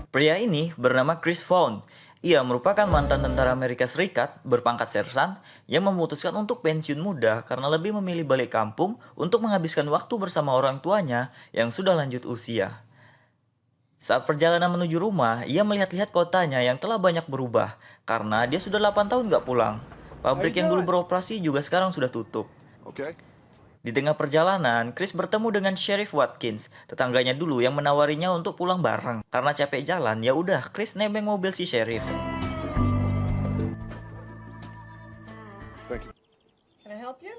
Pria ini bernama Chris Vaughn. Ia merupakan mantan tentara Amerika Serikat berpangkat sersan yang memutuskan untuk pensiun muda karena lebih memilih balik kampung untuk menghabiskan waktu bersama orang tuanya yang sudah lanjut usia. Saat perjalanan menuju rumah, ia melihat-lihat kotanya yang telah banyak berubah karena dia sudah 8 tahun nggak pulang. Pabrik yang dulu beroperasi juga sekarang sudah tutup. Okay. Di tengah perjalanan, Chris bertemu dengan Sheriff Watkins, tetangganya dulu yang menawarinya untuk pulang bareng. Karena capek jalan, ya udah, Chris nebeng mobil si Sheriff. Thank you. Can I help you?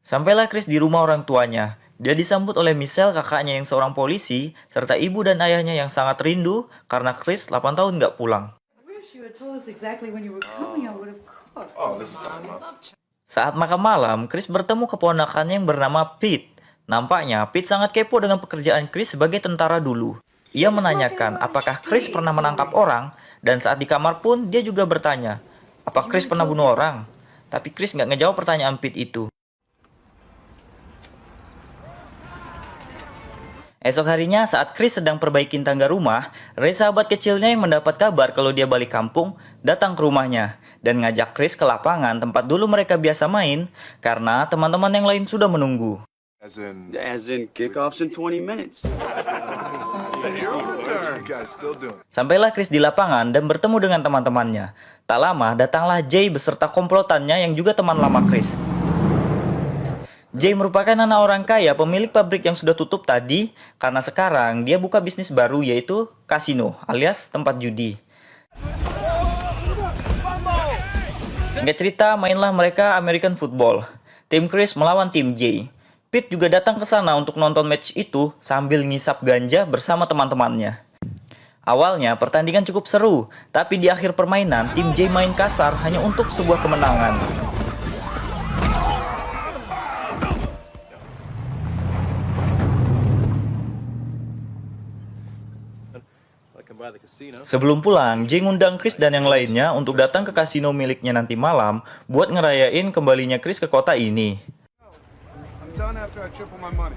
Sampailah Chris di rumah orang tuanya. Dia disambut oleh Michelle, kakaknya yang seorang polisi, serta ibu dan ayahnya yang sangat rindu karena Chris 8 tahun nggak pulang. I wish you had told us exactly when you were coming. I would have cooked. Oh, this is awesome. Saat makan malam, Chris bertemu keponakannya yang bernama Pete. Nampaknya Pete sangat kepo dengan pekerjaan Chris sebagai tentara dulu. Ia menanyakan apakah Chris pernah menangkap orang, dan saat di kamar pun dia juga bertanya, apa Chris pernah bunuh orang? Tapi Chris nggak ngejawab pertanyaan Pete itu. Esok harinya saat Chris sedang perbaikin tangga rumah, Ray sahabat kecilnya yang mendapat kabar kalau dia balik kampung, datang ke rumahnya dan ngajak Chris ke lapangan tempat dulu mereka biasa main karena teman-teman yang lain sudah menunggu. As in Kickoffs in 20 minutes. hero return. You guys still doing it. Sampailah Chris di lapangan dan bertemu dengan teman-temannya. Tak lama datanglah Jay beserta komplotannya yang juga teman lama Chris. Jay merupakan anak orang kaya pemilik pabrik yang sudah tutup tadi karena sekarang dia buka bisnis baru yaitu kasino alias tempat judi. Singkat cerita, mainlah mereka American football. Tim Chris melawan tim Jay. Pete juga datang ke sana untuk nonton match itu sambil ngisap ganja bersama teman-temannya. Awalnya pertandingan cukup seru, tapi di akhir permainan tim Jay main kasar hanya untuk sebuah kemenangan. Sebelum pulang, Jay ngundang Chris dan yang lainnya untuk datang ke kasino miliknya nanti malam buat ngerayain kembalinya Chris ke kota ini. I'm done after I triple my money.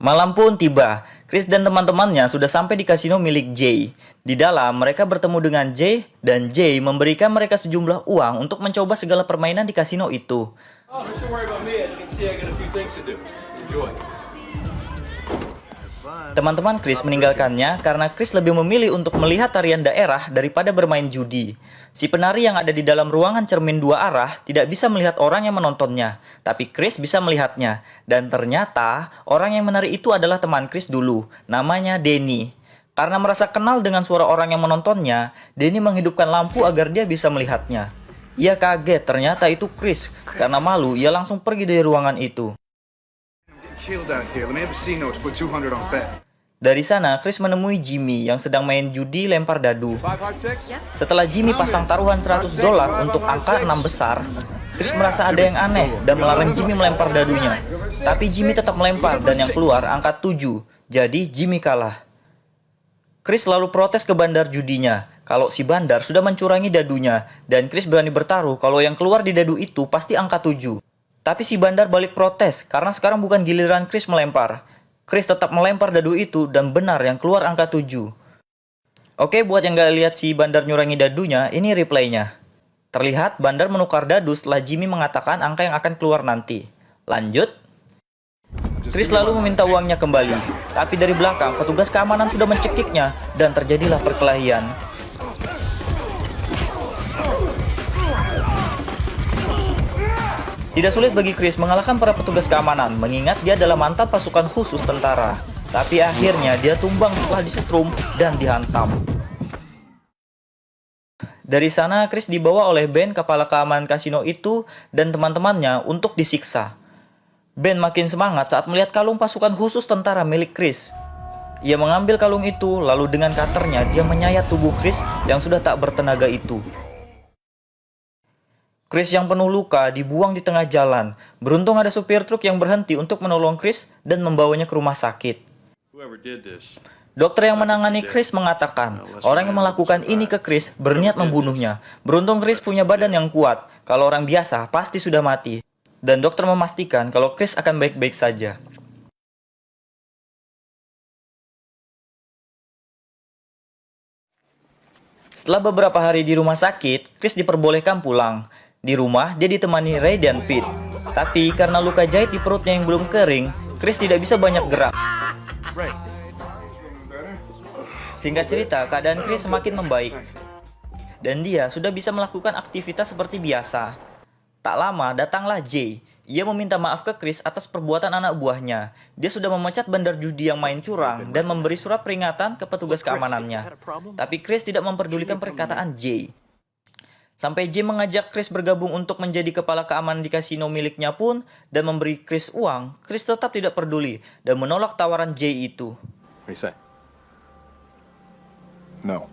Malam pun tiba, Chris dan teman-temannya sudah sampai di kasino milik Jay. Di dalam, mereka bertemu dengan Jay dan Jay memberikan mereka sejumlah uang untuk mencoba segala permainan di kasino itu. Oh, don't you worry about me. As you can see, I got a few things to do. Enjoy. Teman-teman Chris meninggalkannya karena Chris lebih memilih untuk melihat tarian daerah daripada bermain judi. Si penari yang ada di dalam ruangan cermin dua arah tidak bisa melihat orang yang menontonnya, tapi Chris bisa melihatnya. Dan ternyata orang yang menari itu adalah teman Chris dulu, namanya Danny. Karena merasa kenal dengan suara orang yang menontonnya, Danny menghidupkan lampu agar dia bisa melihatnya. Ia kaget ternyata itu Chris, karena malu ia langsung pergi dari ruangan itu. Killed out here. Let me have a C notes. Put 200 on bet. Dari sana, Chris menemui Jimmy yang sedang main judi lempar dadu. 5 hard 6. Setelah Jimmy pasang taruhan $100 untuk angka 6 besar, Chris merasa ada yang aneh dan melarang Jimmy melempar dadunya. Tapi Jimmy tetap melempar dan yang keluar angka 7, jadi Jimmy kalah. Chris lalu protes ke bandar judinya kalau si bandar sudah mencurangi dadunya dan Chris berani bertaruh kalau yang keluar di dadu itu pasti angka 7. Tapi si bandar balik protes karena sekarang bukan giliran Chris melempar. Chris tetap melempar dadu itu dan benar yang keluar angka 7. Oke, buat yang gak lihat si bandar nyurangi dadunya, ini replaynya. Terlihat bandar menukar dadu setelah Jimmy mengatakan angka yang akan keluar nanti. Lanjut. Chris lalu meminta uangnya kembali. Tapi dari belakang, petugas keamanan sudah mencekiknya dan terjadilah perkelahian. Tidak sulit bagi Chris mengalahkan para petugas keamanan, mengingat dia adalah mantan pasukan khusus tentara. Tapi akhirnya dia tumbang setelah disetrum dan dihantam. Dari sana, Chris dibawa oleh Ben, kepala keamanan kasino itu, dan teman-temannya untuk disiksa. Ben makin semangat saat melihat kalung pasukan khusus tentara milik Chris. Ia mengambil kalung itu, lalu dengan cutternya dia menyayat tubuh Chris yang sudah tak bertenaga itu. Chris yang penuh luka dibuang di tengah jalan. Beruntung ada supir truk yang berhenti untuk menolong Chris dan membawanya ke rumah sakit. Dokter yang menangani Chris mengatakan, orang yang melakukan ini ke Chris berniat membunuhnya. Beruntung Chris punya badan yang kuat. Kalau orang biasa pasti sudah mati. Dan dokter memastikan kalau Chris akan baik-baik saja. Setelah beberapa hari di rumah sakit, Chris diperbolehkan pulang. Di rumah, dia ditemani Ray dan Pete. Tapi karena luka jahit di perutnya yang belum kering, Chris tidak bisa banyak gerak. Singkat cerita, keadaan Chris semakin membaik. Dan dia sudah bisa melakukan aktivitas seperti biasa. Tak lama, datanglah Jay. Ia meminta maaf ke Chris atas perbuatan anak buahnya. Dia sudah memecat bandar judi yang main curang dan memberi surat peringatan ke petugas keamanannya. Tapi Chris tidak memperdulikan perkataan Jay. Sampai Jay mengajak Chris bergabung untuk menjadi kepala keamanan di kasino miliknya pun dan memberi Chris uang, Chris tetap tidak peduli dan menolak tawaran Jay itu. What do you say? No.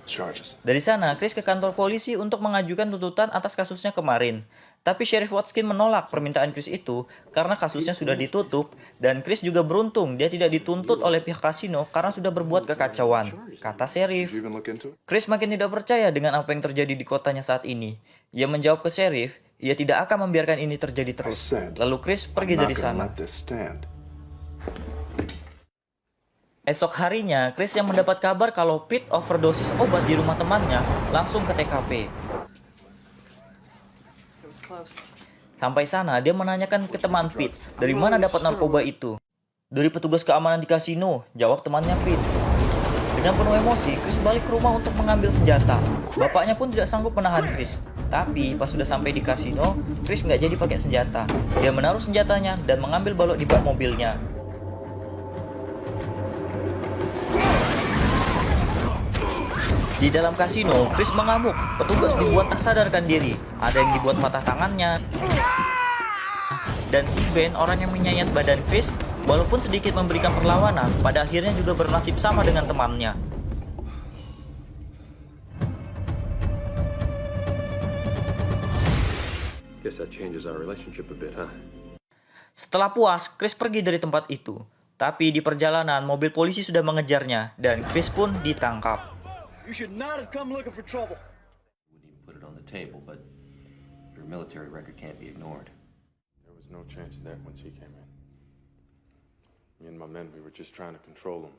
Charges. Dari sana, Chris ke kantor polisi untuk mengajukan tuntutan atas kasusnya kemarin. Tapi Sheriff Watkin menolak permintaan Chris itu karena kasusnya sudah ditutup dan Chris juga beruntung dia tidak dituntut oleh pihak kasino karena sudah berbuat kekacauan, kata Sheriff. You even look into it? Chris makin tidak percaya dengan apa yang terjadi di kotanya saat ini. Ia menjawab ke Sheriff, ia tidak akan membiarkan ini terjadi terus. Lalu Chris pergi I'm dari not gonna sana. let this stand. Esok harinya, Chris yang mendapat kabar kalau Pete overdosis obat di rumah temannya langsung ke TKP. Sampai sana, dia menanyakan ke teman Pete, dari mana dapat narkoba itu? Dari petugas keamanan di kasino, jawab temannya Pete. Dengan penuh emosi, Chris balik ke rumah untuk mengambil senjata. Bapaknya pun tidak sanggup menahan Chris. Tapi pas sudah sampai di kasino, Chris nggak jadi pakai senjata. Dia menaruh senjatanya dan mengambil balok di bak mobilnya. Di dalam kasino, Chris mengamuk. Petugas dibuat tak sadarkan diri. Ada yang dibuat patah tangannya. Dan si Ben, orang yang menyayat badan Chris, walaupun sedikit memberikan perlawanan, pada akhirnya juga bernasib sama dengan temannya. Guess that changes our relationship a bit, huh? Setelah puas, Chris pergi dari tempat itu. Tapi di perjalanan, mobil polisi sudah mengejarnya, dan Chris pun ditangkap. You should not have come looking for trouble. Wouldn't even put it on the table, but your military record can't be ignored. There was no chance of that when she came in. Me and my men, we were just trying to control them.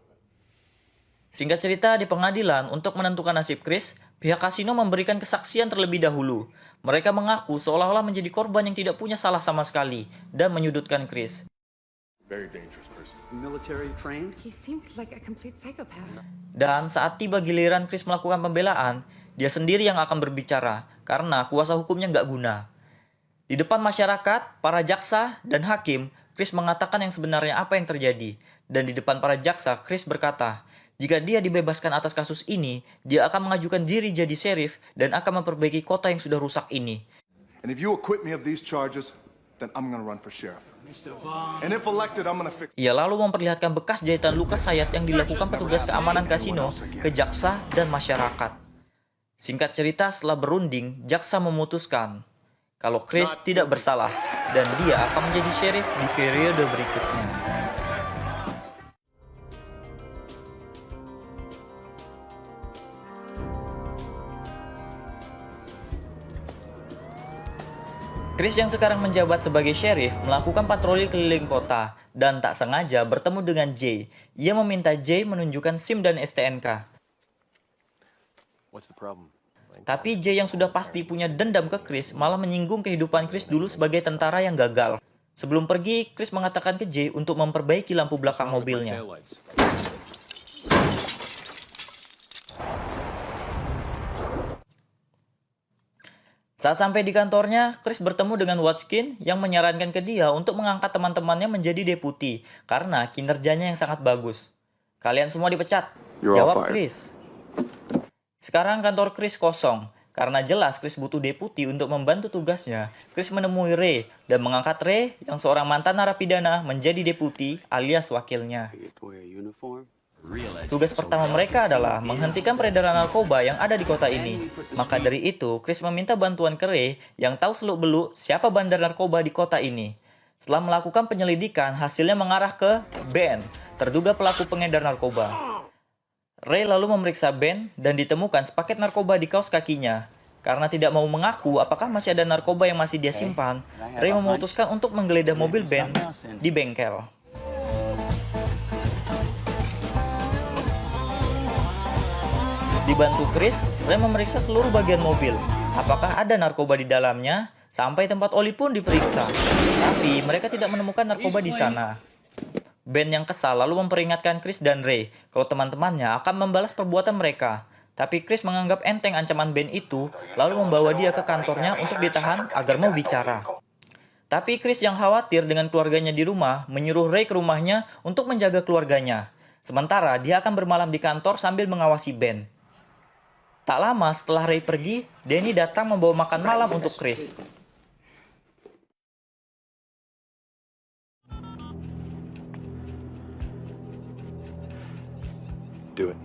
Singkat cerita, di pengadilan untuk menentukan nasib Chris, pihak kasino memberikan kesaksian terlebih dahulu. Mereka mengaku seolah-olah menjadi korban yang tidak punya salah sama sekali dan menyudutkan Chris. Very dangerous person. Military trained? He seemed like a complete psychopath. Dan saat tiba giliran Chris melakukan pembelaan, dia sendiri yang akan berbicara karena kuasa hukumnya nggak guna. Di depan masyarakat, para jaksa, dan hakim, Chris mengatakan yang sebenarnya apa yang terjadi. Dan di depan para jaksa, Chris berkata, jika dia dibebaskan atas kasus ini, dia akan mengajukan diri jadi sheriff dan akan memperbaiki kota yang sudah rusak ini. And if you acquit me of these charges, then I'm gonna run for sheriff. And if elected, I'm gonna fix. Ia lalu memperlihatkan bekas jahitan luka sayat yang dilakukan petugas keamanan kasino ke jaksa dan masyarakat. Singkat cerita, setelah berunding, jaksa memutuskan kalau Chris tidak bersalah dan dia akan menjadi sheriff di periode berikutnya. Chris yang sekarang menjabat sebagai sheriff melakukan patroli keliling kota dan tak sengaja bertemu dengan Jay. Ia meminta Jay menunjukkan SIM dan STNK. What's the problem? Tapi Jay yang sudah pasti punya dendam ke Chris malah menyinggung kehidupan Chris dulu sebagai tentara yang gagal. Sebelum pergi, Chris mengatakan ke Jay untuk memperbaiki lampu belakang mobilnya. Saat sampai di kantornya, Chris bertemu dengan Watkin yang menyarankan ke dia untuk mengangkat teman-temannya menjadi deputi karena kinerjanya yang sangat bagus. Kalian semua dipecat, jawab Chris. Sekarang kantor Chris kosong. Karena jelas Chris butuh deputi untuk membantu tugasnya, Chris menemui Ray dan mengangkat Ray yang seorang mantan narapidana menjadi deputi alias wakilnya. Tugas pertama mereka adalah menghentikan peredaran narkoba yang ada di kota ini. Maka dari itu, Chris meminta bantuan ke Ray yang tahu seluk-beluk siapa bandar narkoba di kota ini. Setelah melakukan penyelidikan, hasilnya mengarah ke Ben, terduga pelaku pengedar narkoba. Ray lalu memeriksa Ben dan ditemukan sepaket narkoba di kaos kakinya. Karena tidak mau mengaku apakah masih ada narkoba yang masih dia simpan, Ray memutuskan untuk menggeledah mobil Ben di bengkel. Dibantu Chris, Ray memeriksa seluruh bagian mobil. Apakah ada narkoba di dalamnya? Sampai tempat oli pun diperiksa. Tapi mereka tidak menemukan narkoba di sana. Ben yang kesal lalu memperingatkan Chris dan Ray kalau teman-temannya akan membalas perbuatan mereka. Tapi Chris menganggap enteng ancaman Ben itu, lalu membawa dia ke kantornya untuk ditahan agar mau bicara. Tapi Chris yang khawatir dengan keluarganya di rumah, menyuruh Ray ke rumahnya untuk menjaga keluarganya. Sementara dia akan bermalam di kantor sambil mengawasi Ben. Tak lama setelah Ray pergi, Danny datang membawa makan malam untuk Chris. Do it.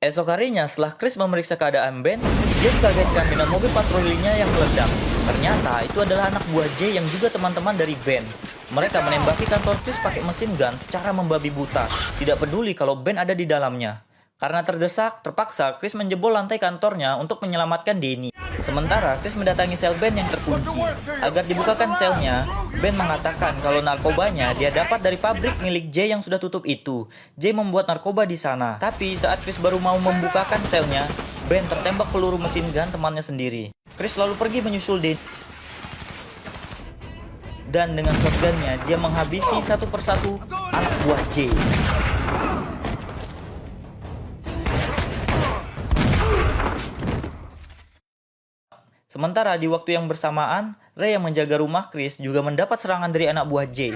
Esok harinya setelah Chris memeriksa keadaan Ben, dia dikagetkan dengan mobil patrolinya yang meledak. Ternyata itu adalah anak buah Jay yang juga teman-teman dari Ben. Mereka menembaki kantor Chris pakai mesin gun secara membabi buta, tidak peduli kalau Ben ada di dalamnya. Karena terdesak, terpaksa Chris menjebol lantai kantornya untuk menyelamatkan Danny. Sementara Chris mendatangi sel Ben yang terkunci. Agar dibukakan selnya, Ben mengatakan kalau narkobanya dia dapat dari pabrik milik Jay yang sudah tutup itu. Jay membuat narkoba di sana. Tapi saat Chris baru mau membukakan selnya, Ben tertembak peluru mesin gun temannya sendiri. Chris lalu pergi menyusul Danny. Dan dengan shotgunnya, dia menghabisi satu persatu anak buah Jay. Sementara di waktu yang bersamaan, Ray yang menjaga rumah Chris juga mendapat serangan dari anak buah Jay.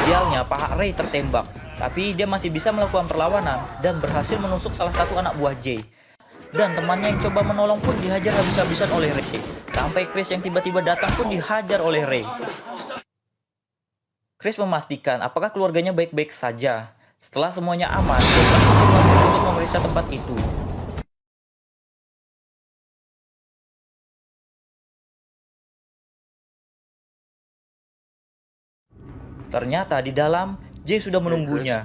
Sialnya, paha Ray tertembak, tapi dia masih bisa melakukan perlawanan dan berhasil menusuk salah satu anak buah Jay. Dan temannya yang coba menolong pun dihajar habis-habisan oleh Ray. Sampai Chris yang tiba-tiba datang pun dihajar oleh Ray. Chris memastikan apakah keluarganya baik-baik saja. Setelah semuanya aman, dia langsung untuk memeriksa tempat itu. Ternyata di dalam, Jay sudah menunggunya.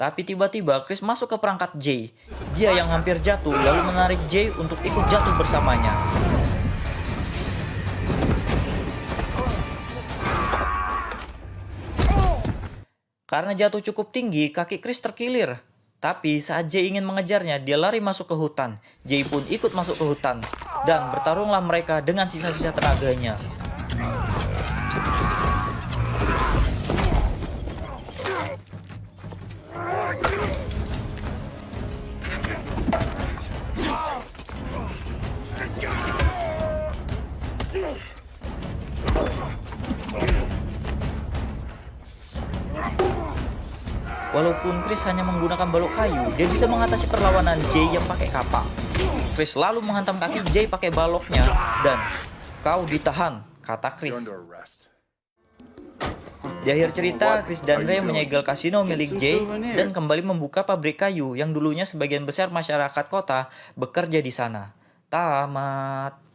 Tapi tiba-tiba Chris masuk ke perangkat Jay. Dia yang hampir jatuh lalu menarik Jay untuk ikut jatuh bersamanya. Karena jatuh cukup tinggi, kaki Chris terkilir. Tapi saat Jay ingin mengejarnya, dia lari masuk ke hutan. Jay pun ikut masuk ke hutan. Dan bertarunglah mereka dengan sisa-sisa tenaganya. Walaupun Chris hanya menggunakan balok kayu, dia bisa mengatasi perlawanan Jay yang pakai kapak. Chris lalu menghantam kaki Jay pakai baloknya dan "Kau ditahan," kata Chris. Di akhir cerita, Chris dan Ray menyegel kasino milik Jay dan kembali membuka pabrik kayu yang dulunya sebagian besar masyarakat kota bekerja di sana. Tamat.